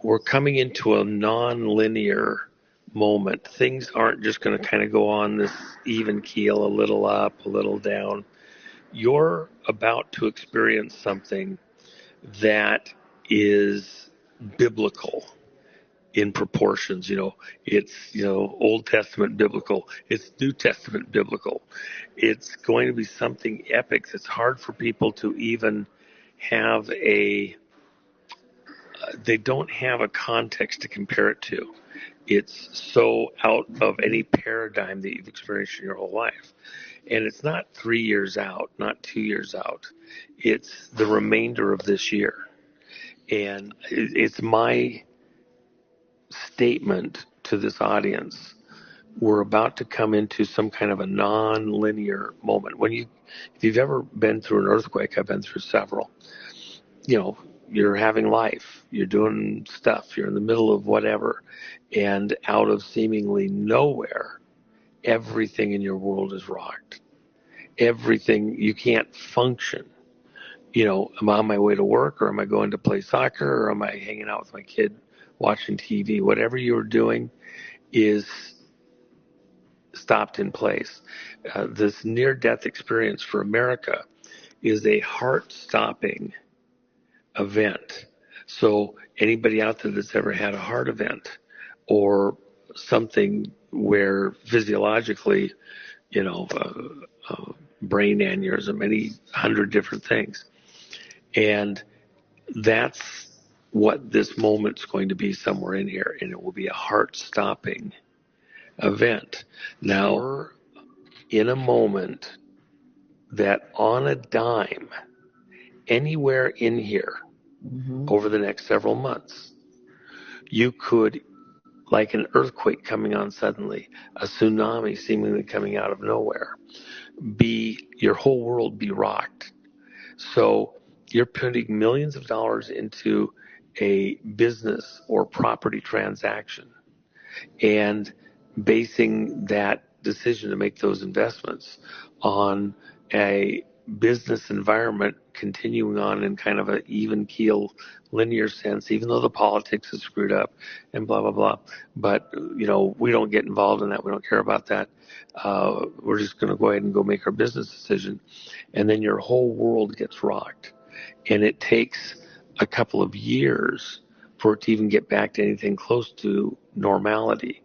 we're coming into a non-linear moment. Things aren't just going to kind of go on this even keel, a little up, a little down. You're about to experience something that is biblical in proportions. It's, Old Testament biblical. It's New Testament biblical. It's going to be something epic that's hard for people to even have they don't have a context to compare it to. It's so out of any paradigm that you've experienced in your whole life. And it's not 3 years out, not 2 years out. It's the remainder of this year. And it's my statement to this audience. We're about to come into some kind of a non-linear moment. If you've ever been through an earthquake, I've been through several, you're having life, you're doing stuff, you're in the middle of whatever, and out of seemingly nowhere, everything in your world is rocked. Everything, you can't function. Am I on my way to work, or am I going to play soccer, or am I hanging out with my kid watching TV? Whatever you're doing is stopped in place. This near-death experience for America is a heart-stopping event. So anybody out there that's ever had a heart event or something where physiologically, brain aneurysm, any 100 different things. And that's what this moment's going to be somewhere in here, and it will be a heart-stopping event. Now, we're in a moment that on a dime, anywhere in here, over the next several months, you could, like an earthquake coming on suddenly, a tsunami seemingly coming out of nowhere, your whole world be rocked. So you're putting millions of dollars into a business or property transaction and basing that decision to make those investments on a business environment continuing on in kind of an even keel linear sense, even though the politics is screwed up and blah, blah, blah. But, we don't get involved in that. We don't care about that. We're just going to go ahead and go make our business decision. And then your whole world gets rocked. And it takes a couple of years for it to even get back to anything close to normality.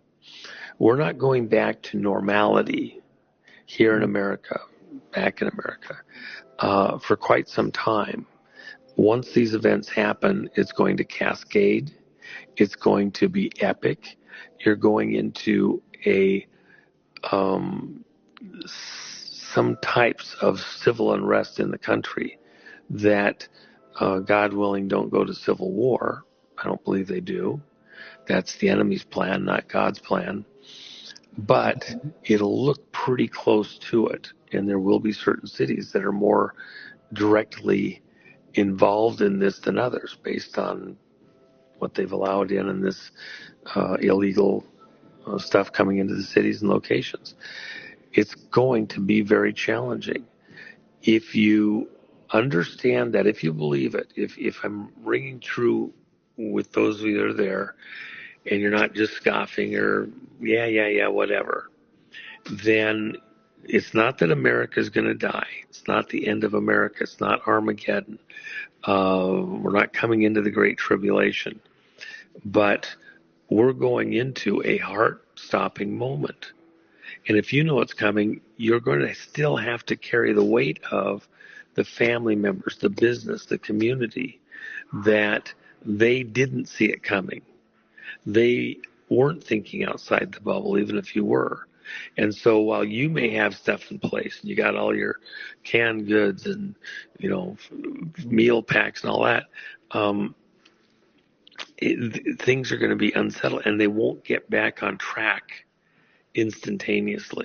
We're not going back to normality here in America, back in America, for quite some time. Once these events happen, it's going to cascade. It's going to be epic. You're going into some types of civil unrest in the country that, God willing, don't go to civil war. I don't believe they do. That's the enemy's plan, not God's plan. But it'll look pretty close to it, and there will be certain cities that are more directly involved in this than others based on what they've allowed in and this illegal stuff coming into the cities and locations. It's going to be very challenging. If you understand that, if you believe it, if I'm ringing true with those of you that are there, and you're not just scoffing or yeah, whatever, then it's not that America is going to die. It's not the end of America. It's not Armageddon. We're not coming into the Great Tribulation. But we're going into a heart-stopping moment. And if you know it's coming, you're going to still have to carry the weight of the family members, the business, the community, that they didn't see it coming. They weren't thinking outside the bubble, even if you were. And so while you may have stuff in place, and you got all your canned goods and, meal packs and all that, things are going to be unsettled, and they won't get back on track instantaneously.